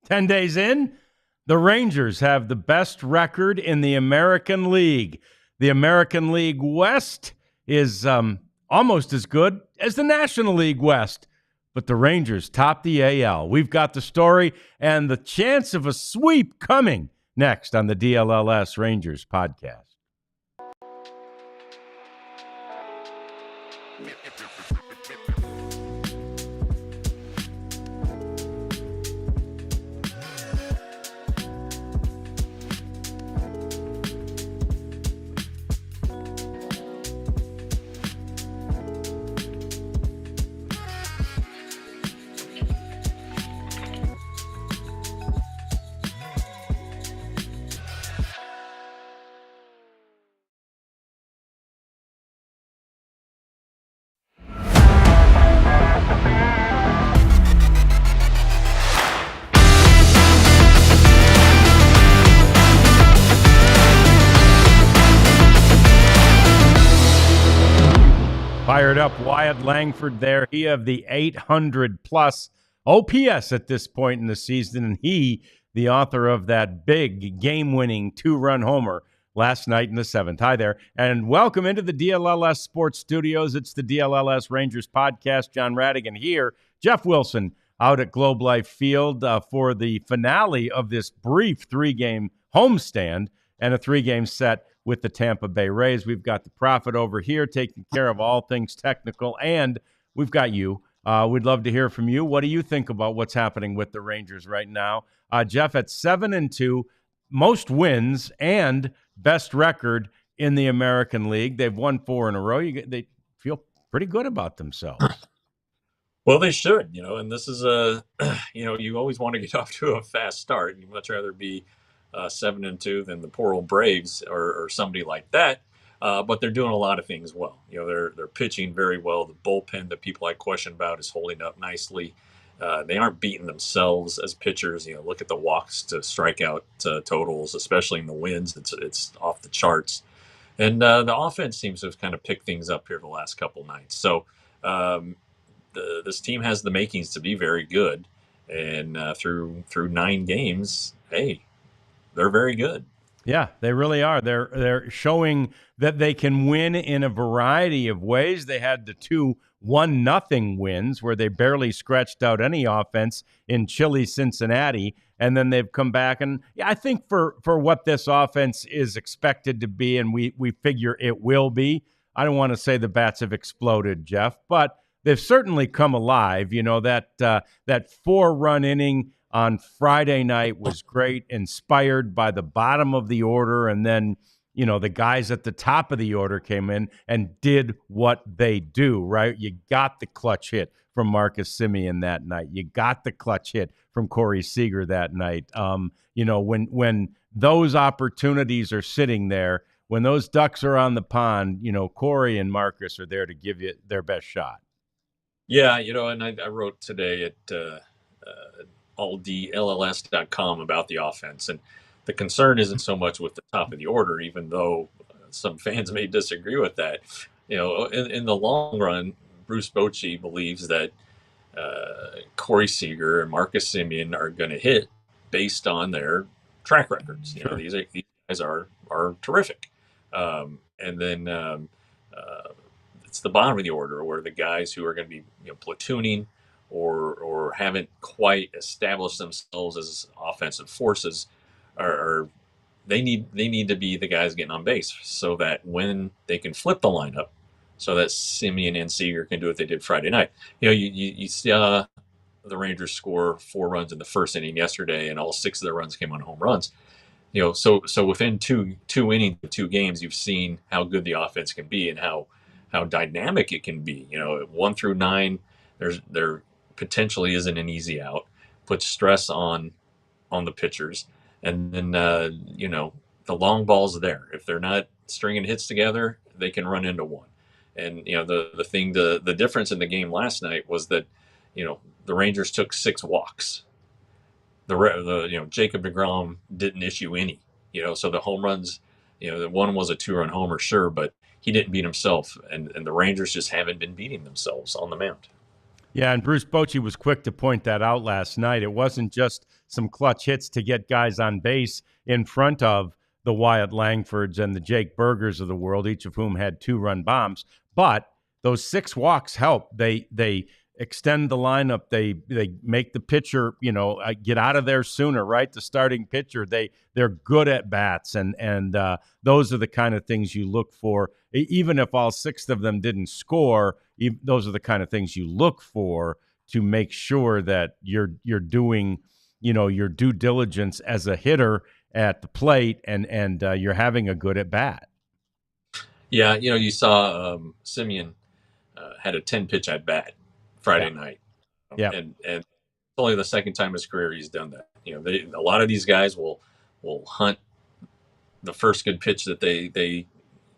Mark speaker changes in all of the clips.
Speaker 1: 10 days in, the Rangers have the best record in the American League. The American League West is almost as good as the National League West, but the Rangers top the AL. We've got the story and the chance of a sweep coming next on the DLLS Rangers podcast. Fired up Wyatt Langford there. He have the 800-plus OPS at this point in the season, and he, the author of that big game-winning two-run homer last night in the seventh. Hi there, and welcome into the DLLS Sports Studios. It's the DLLS Rangers podcast. John Radigan here. Jeff Wilson out at Globe Life Field for the finale of this brief three-game homestand and a three-game set with the Tampa Bay Rays. We've got the Prophet over here taking care of all things technical, and we've got you. We'd love to hear from you. What do you think about what's happening with the Rangers right now? Jeff, at 7-2, most wins and best record in the American League. They've won 4 in a row. They feel pretty good about themselves.
Speaker 2: Well, they should, and this is you always want to get off to a fast start. You'd much rather be 7-2 than the poor old Braves or somebody like that. But they're doing a lot of things well. They're pitching very well. The bullpen that people I question about is holding up nicely. They aren't beating themselves as pitchers. Look at the walks to strikeout totals, especially in the wins. It's off the charts. And the offense seems to have kind of picked things up here the last couple nights. So this team has the makings to be very good. And through 9 games, hey, they're very good.
Speaker 1: Yeah, they really are. They're showing that they can win in a variety of ways. They had the 2 1-0 wins where they barely scratched out any offense in chilly Cincinnati, and then they've come back. And yeah, I think for what this offense is expected to be, and we figure it will be, I don't want to say the bats have exploded, Jeff, but they've certainly come alive. That 4-run inning on Friday night was great, inspired by the bottom of the order. And then, the guys at the top of the order came in and did what they do, right? You got the clutch hit from Marcus Semien that night. You got the clutch hit from Corey Seager that night. When those opportunities are sitting there, when those ducks are on the pond, Corey and Marcus are there to give you their best shot.
Speaker 2: Yeah, and I wrote today at DLLS.com about the offense, and the concern isn't so much with the top of the order, even though some fans may disagree with that. In the long run, Bruce Bochy believes that Corey Seager and Marcus Semien are going to hit based on their track records.
Speaker 1: Sure.
Speaker 2: These guys are terrific, and then it's the bottom of the order where the guys who are going to be platooning or haven't quite established themselves as offensive forces are they need to be the guys getting on base so that when they can flip the lineup, so that Semien and Seager can do what they did Friday night. You saw the Rangers score 4 runs in the first inning yesterday, and all 6 of the runs came on home runs. So within two innings of 2 games, you've seen how good the offense can be and how dynamic it can be. 1 through 9, there potentially isn't an easy out. Puts stress on the pitchers, and then the long ball's there. If they're not stringing hits together, they can run into one. And the difference in the game last night was that the Rangers took 6 walks. The Jacob deGrom didn't issue any. So the home runs, the one was a 2-run homer, sure, but he didn't beat himself, and the Rangers just haven't been beating themselves on the mound.
Speaker 1: Yeah, and Bruce Bochy was quick to point that out last night. It wasn't just some clutch hits to get guys on base in front of the Wyatt Langfords and the Jake Bergers of the world, each of whom had 2-run bombs. But those 6 walks help. They extend the lineup. They make the pitcher, get out of there sooner. Right, the starting pitcher. They're good at bats, and those are the kind of things you look for. Even if all 6 of them didn't score, those are the kind of things you look for to make sure that you're doing, your due diligence as a hitter at the plate, and you're having a good at bat.
Speaker 2: Yeah, you saw Simeon had a 10-pitch at bat Friday night,
Speaker 1: Yeah.
Speaker 2: and it's only the second time in his career he's done that. A lot of these guys will hunt the first good pitch that they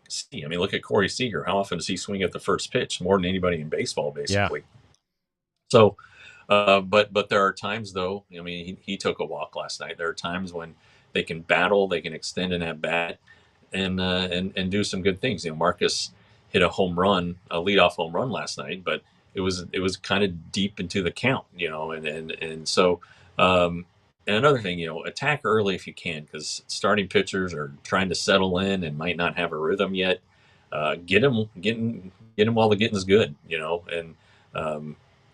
Speaker 2: see. I mean, look at Corey Seager. How often does he swing at the first pitch? More than anybody in baseball, basically.
Speaker 1: Yeah.
Speaker 2: So, but there are times, though. I mean, he took a walk last night. There are times when they can battle, they can extend an at bat, and do some good things. Marcus hit a home run, a leadoff home run last night, but it was kind of deep into the count. And so. And another thing, attack early if you can, because starting pitchers are trying to settle in and might not have a rhythm yet. Get them while the getting's good, and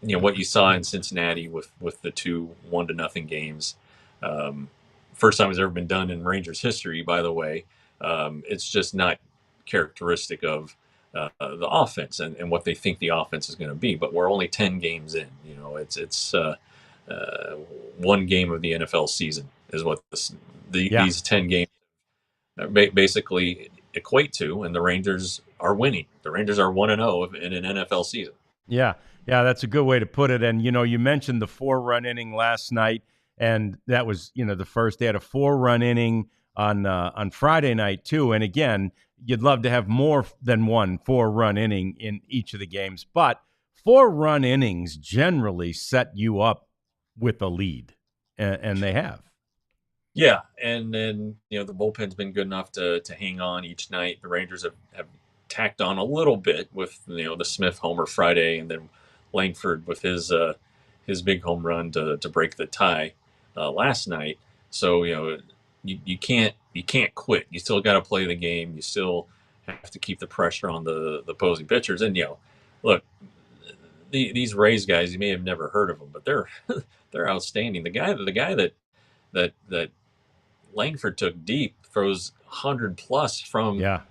Speaker 2: what you saw in Cincinnati with the 2 1-0 games. First time it's ever been done in Rangers history, by the way. It's just not characteristic of the offense and what they think the offense is going to be. But we're only 10 games in. It's one game of the NFL season is what these 10 games basically equate to, and the Rangers are winning. The Rangers are 1-0 in an NFL season.
Speaker 1: Yeah, that's a good way to put it. And you mentioned the 4-run inning last night, and that was the first. They had a 4-run inning on Friday night too. And again, you'd love to have more than one 4-run inning in each of the games, but 4-run innings generally set you up with a lead, and they have.
Speaker 2: Yeah, and then the bullpen's been good enough to hang on each night. The Rangers have tacked on a little bit with the Smith homer Friday, and then Langford with his big home run to break the tie last night. So you can't quit. You still got to play the game. You still have to keep the pressure on the opposing pitchers. And look, these Rays guys, you may have never heard of them, but they're outstanding. The guy that Langford took deep throws 100 plus from the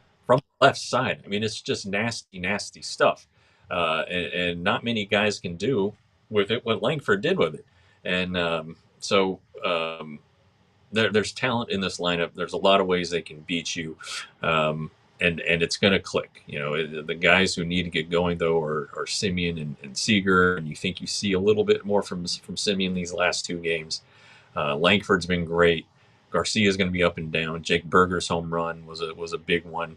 Speaker 2: left side. I mean, it's just nasty stuff, and not many guys can do with it what Langford did with it. And so there's talent in this lineup. There's a lot of ways they can beat you, and it's going to click. The guys who need to get going though are Simeon and Seager, and you think you see a little bit more from Simeon these last 2 games. Langford's been great. Garcia's going to be up and down. Jake Berger's home run was a big one.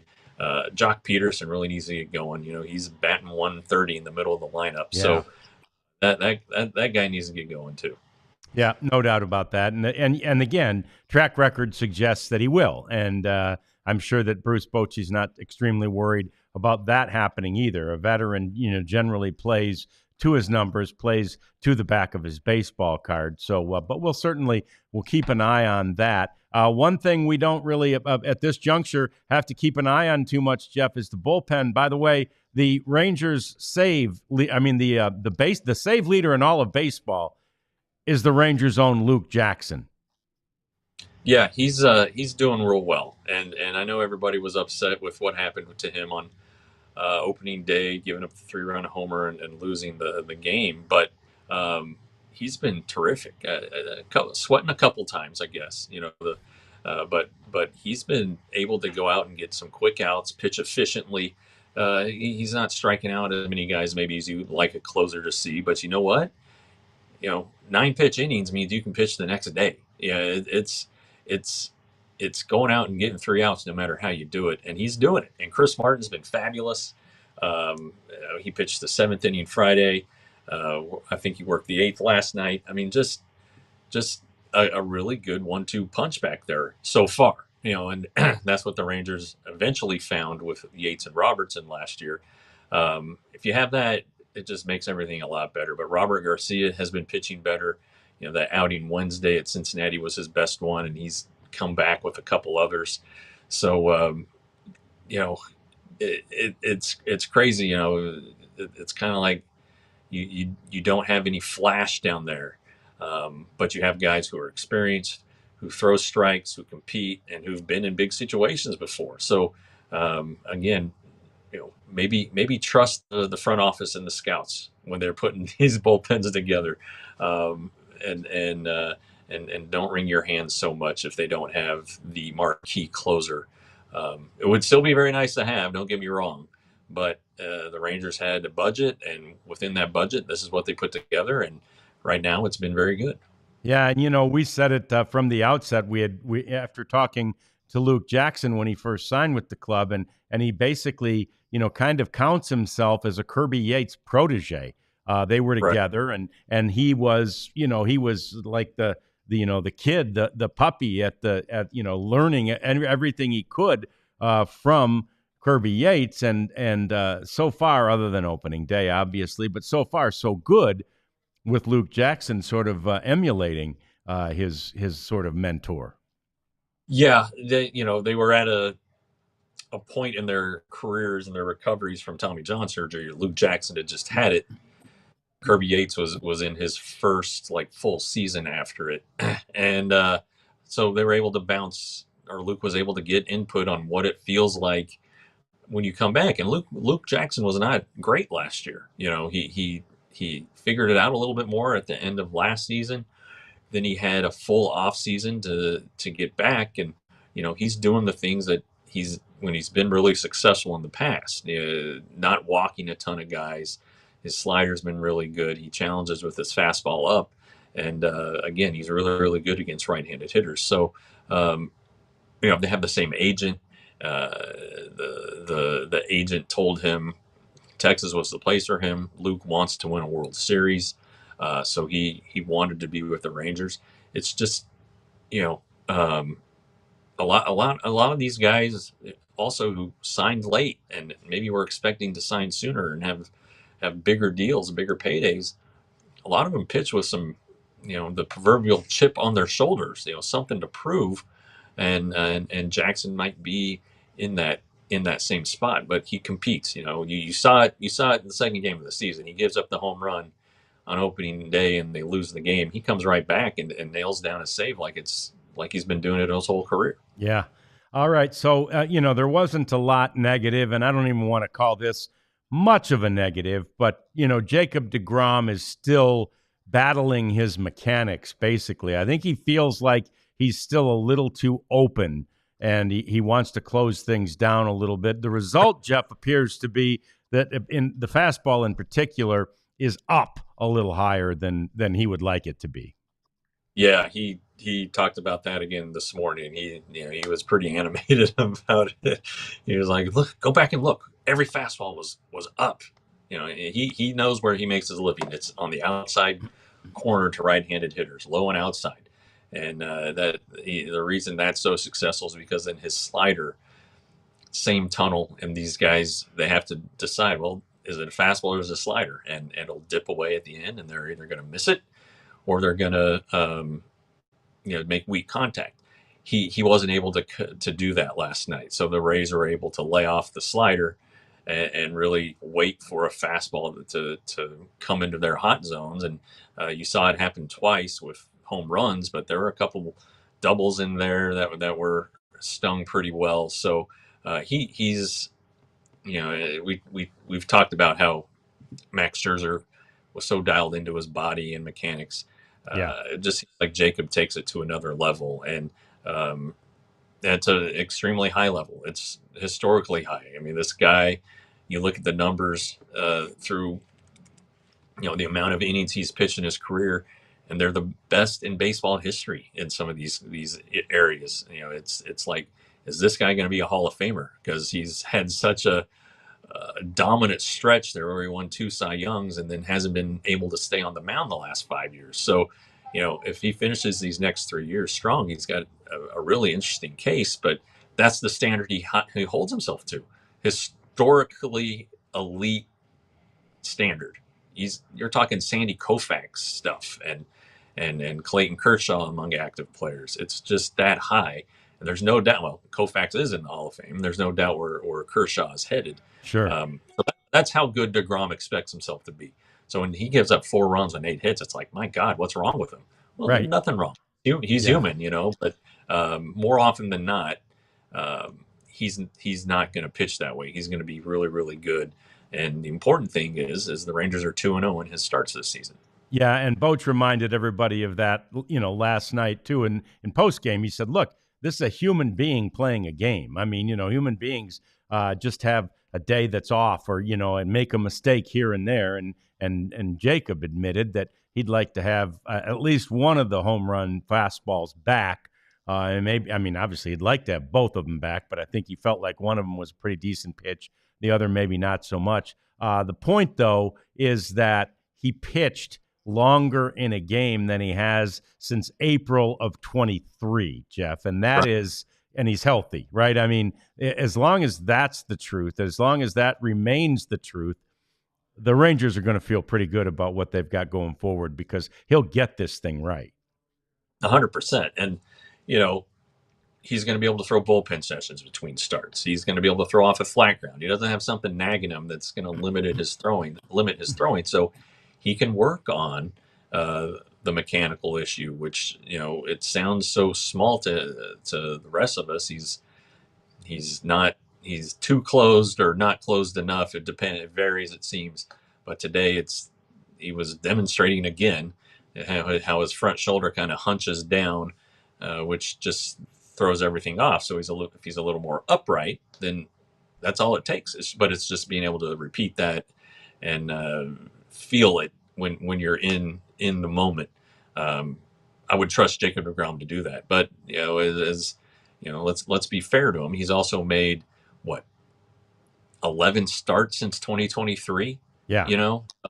Speaker 2: Jock Peterson really needs to get going. He's batting 130 in the middle of the lineup. Yeah. So that guy needs to get going too.
Speaker 1: Yeah, no doubt about that. And again, track record suggests that he will. And I'm sure that Bruce Bochy's not extremely worried about that happening either. A veteran, generally plays to his numbers, plays to the back of his baseball card. So, but we'll keep an eye on that. One thing we don't really, at this juncture, have to keep an eye on too much, Jeff, is the bullpen. By the way, the Rangers save, the save leader in all of baseball is the Rangers' own Luke Jackson.
Speaker 2: Yeah, he's doing real well, and I know everybody was upset with what happened to him on opening day, giving up the 3-run homer and losing the game, but he's been terrific. Sweating a couple times, I guess. But he's been able to go out and get some quick outs, pitch efficiently. He's not striking out as many guys maybe as you'd like a closer to see, but you know what? 9-pitch innings means you can pitch the next day. Yeah, it's going out and getting 3 outs no matter how you do it, and he's doing it. And Chris Martin's been fabulous. He pitched the 7th inning Friday. I think he worked the 8th last night. I mean, just a really good 1-2 punch back there so far. And that's what the Rangers eventually found with Yates and Robertson last year. If you have that it just makes everything a lot better. But Robert Garcia has been pitching better. That outing Wednesday at Cincinnati was his best one, and he's come back with a couple others. So you know, it's crazy. It's kind of like you don't have any flash down there, but you have guys who are experienced, who throw strikes, who compete, and who've been in big situations before. So again, maybe trust the front office and the scouts when they're putting these bullpens together, um, and and uh, and don't wring your hands so much if they don't have the marquee closer. It would still be very nice to have. Don't get me wrong, but the Rangers had a budget, and within that budget, this is what they put together. And right now, it's been very good.
Speaker 1: Yeah, and we said it from the outset. We after talking to Luke Jackson when he first signed with the club, and he basically kind of counts himself as a Kirby Yates protege. They were
Speaker 2: Right.
Speaker 1: together, and he was like the kid, the puppy at learning everything he could from Kirby Yates, and so far, other than opening day, obviously, but so far so good with Luke Jackson sort of emulating his sort of mentor.
Speaker 2: Yeah, they were at a point in their careers and their recoveries from Tommy John surgery. Luke Jackson had just had it. Kirby Yates was in his first like full season after it, and so they were able to bounce, or Luke was able to get input on what it feels like when you come back. And Luke Jackson was not great last year. He figured it out a little bit more at the end of last season. Then he had a full off season to get back, and he's doing the things that he's been really successful in the past. Not walking a ton of guys. His slider's been really good. He challenges with his fastball up, and again, he's really really good against right-handed hitters. So they have the same agent. The agent told him Texas was the place for him. Luke wants to win a World Series, so he wanted to be with the Rangers. It's just you know a lot of these guys also who signed late and maybe were expecting to sign sooner and have bigger deals, bigger paydays. A lot of them pitch with some the proverbial chip on their shoulders, something to prove, and Jackson might be in that same spot, but he competes. You saw it in the second game of the season. He gives up the home run on opening day and they lose the game. He comes right back and nails down a save like he's been doing it his whole career.
Speaker 1: Yeah. All right. So there wasn't a lot negative, and I don't even want to call this much of a negative, but Jacob deGrom is still battling his mechanics. Basically, I think he feels like he's still a little too open, and he wants to close things down a little bit. The result, Jeff, appears to be that in the fastball in particular is up a little higher than he would like it to be.
Speaker 2: Yeah, he talked about that again this morning. He was pretty animated about it. He was like, "Look, go back and look. Every fastball was up." He knows where he makes his living. It's on the outside corner to right-handed hitters, low and outside. And the reason that's so successful is because in his slider, same tunnel, and these guys, they have to decide, well, is it a fastball or is it a slider? And it'll dip away at the end, and they're either going to miss it or they're going to make weak contact. He wasn't able to do that last night, so the Rays were able to lay off the slider and really wait for a fastball to come into their hot zones. And you saw it happen twice with home runs, but there were a couple doubles in there that were stung pretty well. So he's we've talked about how Max Scherzer was so dialed into his body and mechanics.
Speaker 1: Yeah.
Speaker 2: It just seems like Jacob takes it to another level, and it's an extremely high level. It's historically high. I mean, this guy, you look at the numbers through the amount of innings he's pitched in his career, and they're the best in baseball history in some of these areas. It's like, is this guy going to be a Hall of Famer? Because he's had such a dominant stretch there where he won 2 Cy Youngs and then hasn't been able to stay on the mound the last 5 years. So, if he finishes these next 3 years strong, he's got a really interesting case. But that's the standard he holds himself to. Historically elite standard. You're talking Sandy Koufax stuff and Clayton Kershaw among active players. It's just that high. And there's no doubt, well, Koufax is in the Hall of Fame. There's no doubt where Kershaw is headed.
Speaker 1: Sure.
Speaker 2: So that's how good DeGrom expects himself to be. So when he gives up 4 runs on 8 hits, it's like, my God, what's wrong with him? Well,
Speaker 1: Right.
Speaker 2: nothing wrong. He's human, but more often than not, he's not going to pitch that way. He's going to be really, really good. And the important thing is the Rangers are 2-0 in his starts this season.
Speaker 1: Yeah, and Boach reminded everybody of that, last night too. And in postgame, he said, "Look, this is a human being playing a game. I mean, human beings just have a day that's off, or and make a mistake here and there." And Jacob admitted that he'd like to have at least one of the home run fastballs back. And maybe, obviously, he'd like to have both of them back, but I think he felt like one of them was a pretty decent pitch, the other maybe not so much. The point, though, is that he pitched longer in a game than he has since April of 23, Jeff. And that is, and he's healthy, right? I mean, as long as that's the truth, as long as that remains the truth, the Rangers are going to feel pretty good about what they've got going forward, because he'll get this thing right.
Speaker 2: 100%. And, he's going to be able to throw bullpen sessions between starts. He's going to be able to throw off a flat ground. He doesn't have something nagging him that's going to limit his throwing. So he can work on the mechanical issue, which, it sounds so small to the rest of us. He's too closed or not closed enough. It varies, it seems. But today he was demonstrating again how his front shoulder kind of hunches down, which just throws everything off. So if he's a little more upright, then that's all it takes. But it's just being able to repeat that and feel it when you're in the moment. I would trust Jacob DeGrom to do that. But let's be fair to him. He's also made 11 starts since 2023.
Speaker 1: Yeah.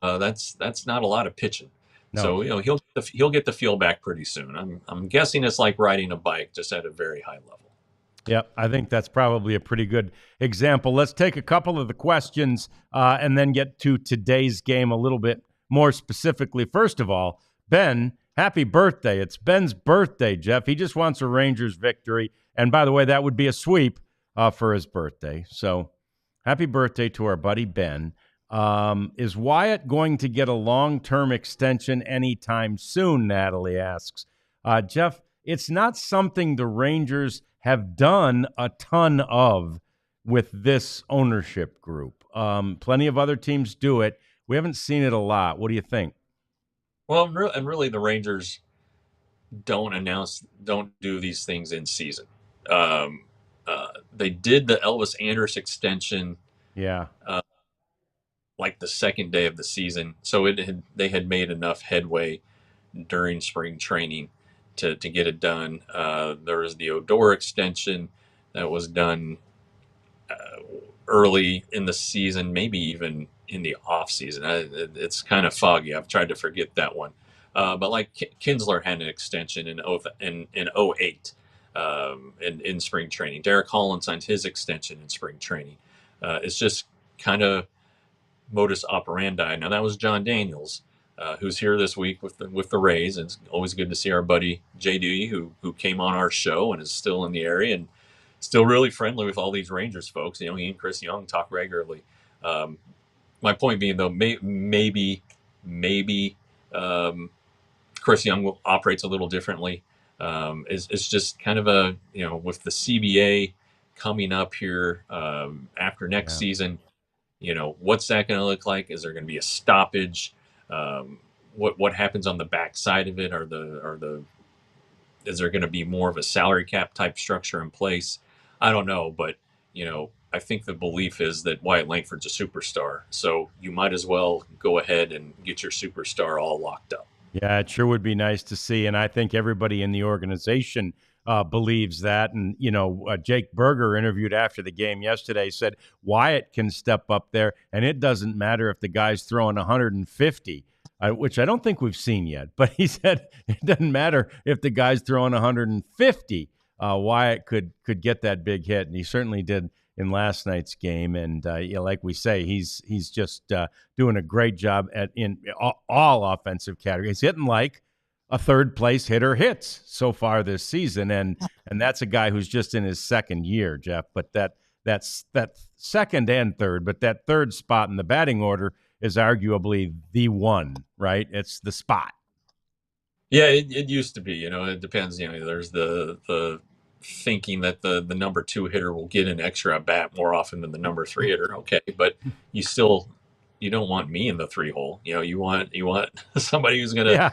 Speaker 2: That's not a lot of pitching.
Speaker 1: No.
Speaker 2: So he'll get the feel back pretty soon. I'm guessing it's like riding a bike, just at a very high level.
Speaker 1: Yep, I think that's probably a pretty good example. Let's take a couple of the questions and then get to today's game a little bit more specifically. First of all, Ben, happy birthday. It's Ben's birthday, Jeff. He just wants a Rangers victory. And by the way, that would be a sweep for his birthday. So happy birthday to our buddy Ben. Is Wyatt going to get a long-term extension anytime soon, Natalie asks. Jeff, it's not something the Rangers have done a ton of with this ownership group. Plenty of other teams do it. We haven't seen it a lot. What do you think?
Speaker 2: Well, and really the Rangers don't do these things in season. They did the Elvis Andrus extension.
Speaker 1: Yeah.
Speaker 2: Like the second day of the season. So they had made enough headway during spring training to get it done. There was the Odor extension that was done early in the season, maybe even in the off season. It's kind of foggy. I've tried to forget that one. But like Kinsler had an extension in 08 in spring training. Derek Holland signed his extension in spring training. It's just kind of modus operandi. Now that was John Daniels, who's here this week with the Rays. And it's always good to see our buddy JD, who came on our show and is still in the area and still really friendly with all these Rangers folks. He and Chris Young talk regularly. My point being, though, maybe Chris Young operates a little differently. It's just kind of a, with the CBA coming up here after next season. What's that going to look like? Is there going to be a stoppage? What happens on the backside of it? Is there going to be more of a salary cap type structure in place? I don't know, but I think the belief is that Wyatt Langford's a superstar, so you might as well go ahead and get your superstar all locked up.
Speaker 1: Yeah, it sure would be nice to see, and I think everybody in the organization believes that. And, Jake Berger, interviewed after the game yesterday, said Wyatt can step up there, and it doesn't matter if the guy's throwing 150, which I don't think we've seen yet. But he said it doesn't matter if the guy's throwing 150. Wyatt could get that big hit, and he certainly did in last night's game. And like we say, he's just doing a great job in all offensive categories. He's hitting like a third place hitter hits so far this season, and that's a guy who's just in his second year, Jeff. But that's that second and third, but that third spot in the batting order is arguably the one, right? It's the spot.
Speaker 2: Yeah, it used to be. It depends. There's the thinking that the number two hitter will get an extra at bat more often than the number three hitter. Okay, but you don't want me in the three hole. You want somebody who's going to
Speaker 1: Yeah,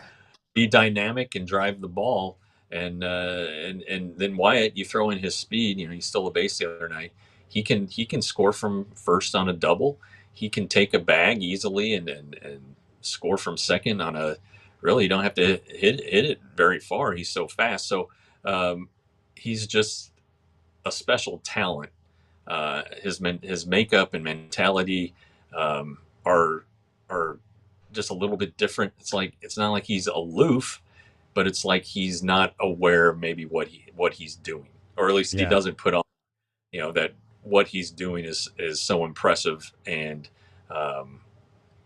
Speaker 2: be dynamic and drive the ball. And then Wyatt, you throw in his speed. He stole a base the other night. He can score from first on a double. He can take a bag easily and score from second on a. Really, you don't have to hit it very far. He's so fast. So he's just a special talent. His makeup and mentality are just a little bit different. It's not like he's aloof, but it's like he's not aware of maybe what he's doing, or at least he
Speaker 1: yeah,
Speaker 2: doesn't put on that what he's doing is so impressive and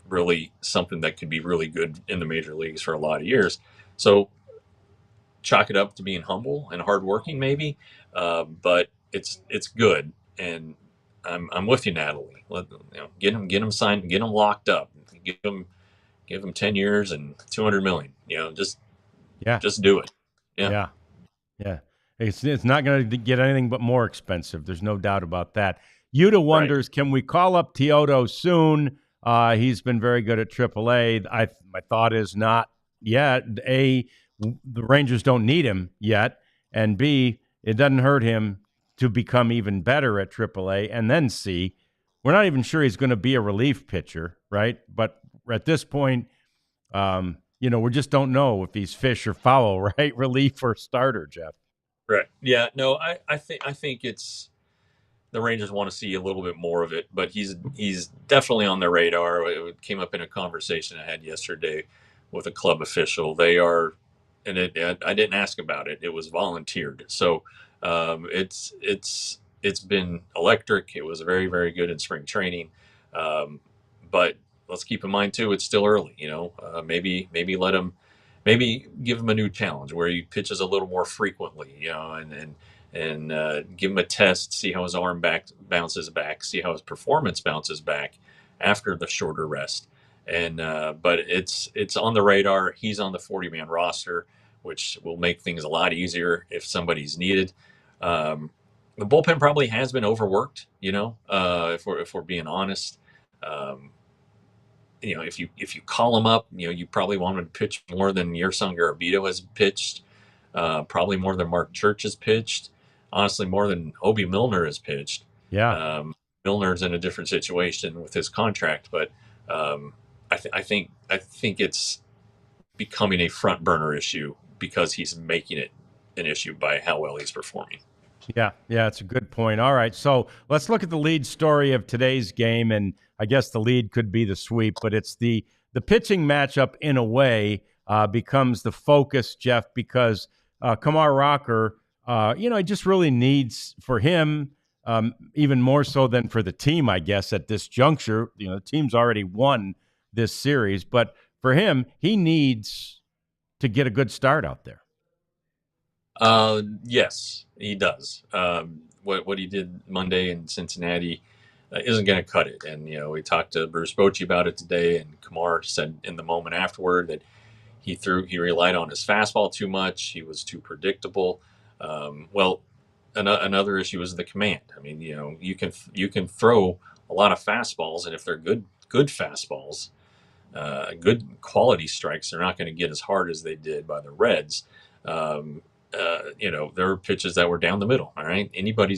Speaker 2: really something that could be really good in the major leagues for a lot of years. So chalk it up to being humble and hardworking, maybe, but it's good. And I'm with you, Natalie. Get him signed, get him locked up, give him 10 years and 200 million.
Speaker 1: yeah,
Speaker 2: Just do it. Yeah.
Speaker 1: yeah, yeah. It's not going to get anything but more expensive. There's no doubt about that. Yuta
Speaker 2: Right.
Speaker 1: wonders, can we call up Teodo soon? He's been very good at AAA. My thought is not yet. A, the Rangers don't need him yet, and B, it doesn't hurt him to become even better at AAA. And then C, we're not even sure he's going to be a relief pitcher, right? But at this point, we just don't know if he's fish or fowl, right? Relief or starter, Jeff.
Speaker 2: Right. Yeah. No, I think it's the Rangers want to see a little bit more of it, but he's definitely on their radar. It came up in a conversation I had yesterday with a club official. They are, and I didn't ask about it. It was volunteered, so it's been electric. It was very, very good in spring training, but let's keep in mind too, it's still early. Maybe let him, maybe give him a new challenge where he pitches a little more frequently. And give him a test, see how his arm bounces back, see how his performance bounces back after the shorter rest. And but it's on the radar. He's on the 40-man roster, which will make things a lot easier if somebody's needed. The bullpen probably has been overworked. If we're being honest. If you call him up, you probably want him to pitch more than Yerson Garabito has pitched, probably more than Mark Church has pitched, honestly, more than Obi Milner has pitched.
Speaker 1: Yeah.
Speaker 2: Milner's in a different situation with his contract, but I think it's becoming a front burner issue because he's making it an issue by how well he's performing.
Speaker 1: Yeah, it's a good point. All right, so let's look at the lead story of today's game, and I guess the lead could be the sweep, but it's the pitching matchup in a way becomes the focus, Jeff, because Kumar Rocker, it just really needs for him, even more so than for the team, I guess, at this juncture. The team's already won this series, but for him, he needs to get a good start out there.
Speaker 2: Yes, he does. What he did Monday in Cincinnati isn't going to cut it. And we talked to Bruce Bochy about it today, and Kumar said in the moment afterward that he relied on his fastball too much. He was too predictable. Another issue is the command. I mean, you can throw a lot of fastballs, and if they're good fastballs, good quality strikes, they're not going to get as hard as they did by the Reds. There were pitches that were down the middle. All right, anybody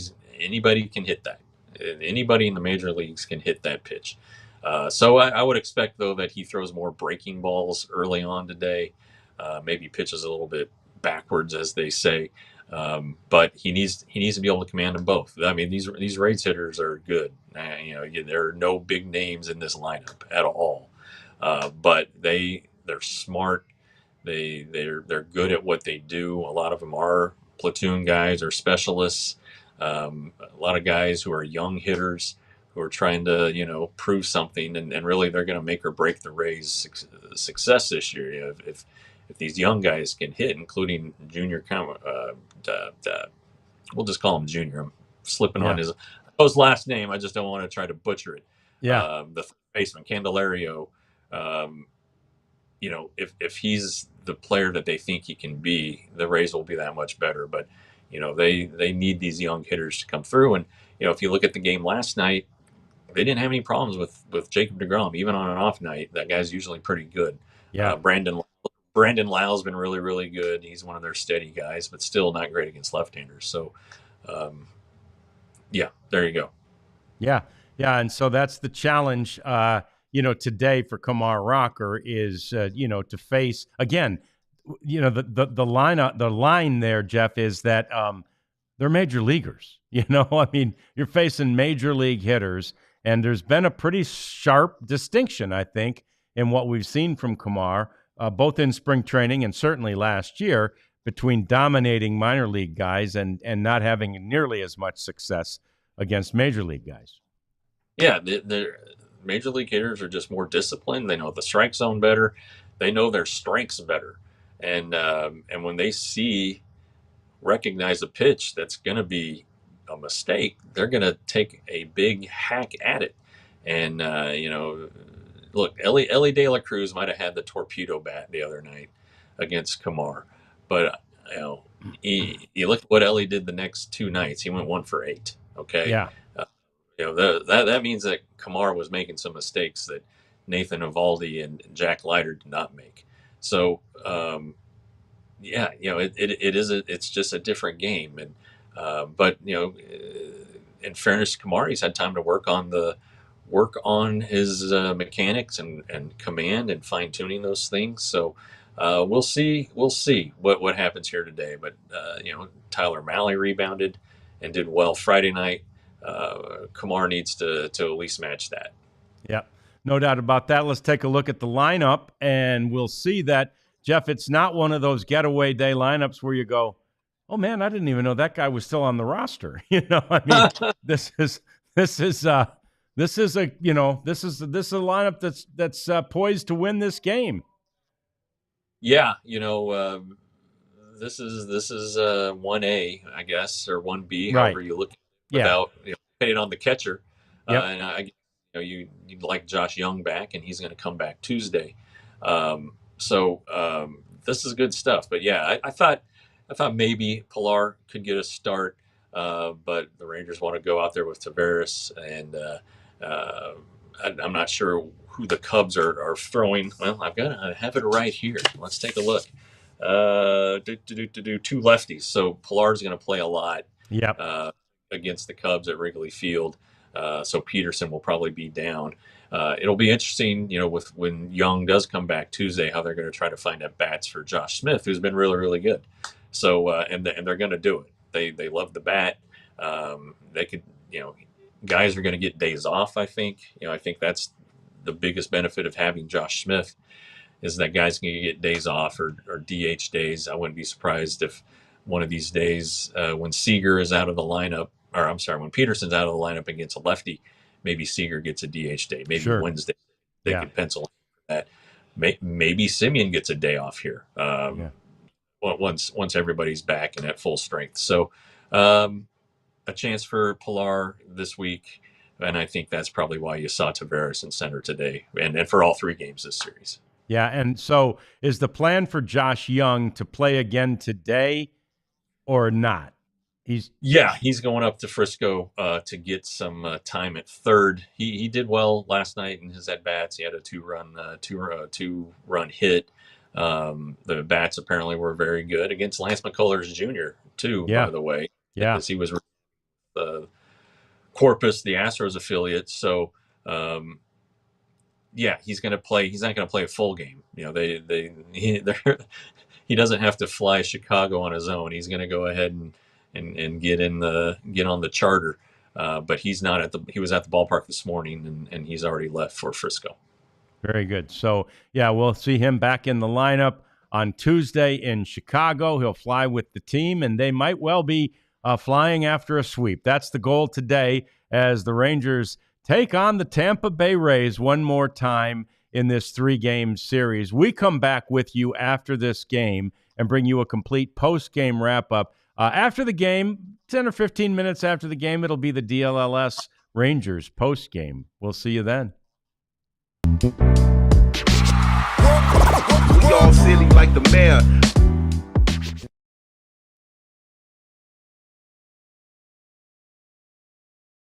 Speaker 2: can hit that. Anybody in the major leagues can hit that pitch. So I would expect though that he throws more breaking balls early on today. Maybe pitches a little bit backwards, as they say. But he needs to be able to command them both. I mean, these Rays hitters are good. There are no big names in this lineup at all, but they're smart. They're good at what they do. A lot of them are platoon guys or specialists. A lot of guys who are young hitters who are trying to, prove something, and really they're going to make or break the Rays' success this year. If these young guys can hit, including Junior, we'll just call him Junior. I'm slipping on his last name. I just don't want to try to butcher it.
Speaker 1: Yeah.
Speaker 2: The third baseman Candelario. Um, if he's the player that they think he can be, the Rays will be that much better. But they need these young hitters to come through. And if you look at the game last night, they didn't have any problems with Jacob deGrom, even on an off night. That guy's usually pretty good.
Speaker 1: Yeah.
Speaker 2: Brandon Lau's been really, really good. He's one of their steady guys, but still not great against left-handers. So, there you go.
Speaker 1: Yeah. Yeah. And so that's the challenge, today for Kumar Rocker is, to face again, the line there, Jeff, is that they're major leaguers. I mean, you're facing major league hitters, and there's been a pretty sharp distinction, I think, in what we've seen from Kumar, both in spring training and certainly last year, between dominating minor league guys and not having nearly as much success against major league guys.
Speaker 2: Yeah, the major league hitters are just more disciplined. They know the strike zone better. They know their strengths better. And when they recognize a pitch that's going to be a mistake, they're going to take a big hack at it. And, look, Ellie De La Cruz might have had the torpedo bat the other night against Kumar. But, you look at what Ellie did the next two nights. He went 1 for 8. Okay.
Speaker 1: Yeah.
Speaker 2: That means that Kumar was making some mistakes that Nathan Eovaldi and Jack Leiter did not make. So, it's just a different game. And, but, in fairness to Kumar, he's had time to work on his mechanics and command and fine tuning those things. So, we'll see what happens here today. But, Tyler Mahle rebounded and did well Friday night. Kumar needs to at least match that.
Speaker 1: Yeah, no doubt about that. Let's take a look at the lineup, and we'll see that, Jeff, it's not one of those getaway day lineups where you go, oh man, I didn't even know that guy was still on the roster. I mean, this is a lineup that's poised to win this game.
Speaker 2: Yeah, this is 1A, I guess, or 1B,
Speaker 1: right.
Speaker 2: However you look at it, without depending on the catcher.
Speaker 1: Yep.
Speaker 2: And you'd like Josh Young back, and he's going to come back Tuesday. This is good stuff. But yeah, I thought maybe Pilar could get a start, but the Rangers want to go out there with Taveras, and I'm not sure who the Cubs are throwing. Well, I have it right here. Let's take a look. Two lefties. So Pilar's going to play a lot.
Speaker 1: Yep.
Speaker 2: Against the Cubs at Wrigley Field. So Peterson will probably be down. It'll be interesting, with when Young does come back Tuesday, how they're going to try to find at bats for Josh Smith, who's been really, really good. So and they're going to do it. They love the bat. They could, guys are going to get days off. I think. I think that's the biggest benefit of having Josh Smith, is that guys can get days off or DH days. I wouldn't be surprised if one of these days, when Seager is out of the lineup, or I'm sorry, when Peterson's out of the lineup against a lefty, maybe Seager gets a DH day. Maybe Wednesday they could pencil that. Maybe Simeon gets a day off here. Once everybody's back and at full strength. So a chance for Pilar this week, and I think that's probably why you saw Taveras in center today, and for all 3 games this series.
Speaker 1: Yeah, and so is the plan for Josh Young to play again today or not? He's
Speaker 2: going up to Frisco to get some time at third. He did well last night in his at bats. He had a two-run hit. The bats apparently were very good against Lance McCullers Jr. too. By the way, because he was Corpus, the Astros affiliate. So he's going to play. He's not going to play a full game. He doesn't have to fly Chicago on his own. He's going to go ahead and get on the charter. But he was at the ballpark this morning, and he's already left for Frisco.
Speaker 1: Very good. So we'll see him back in the lineup on Tuesday in Chicago. He'll fly with the team, and they might well be flying after a sweep. That's the goal today as the Rangers take on the Tampa Bay Rays one more time in this 3-game series. We come back with you after this game and bring you a complete post-game wrap-up. After the game, 10 or 15 minutes after the game, it'll be the DLLS Rangers post-game. We'll see you then.
Speaker 3: We all silly like the mayor.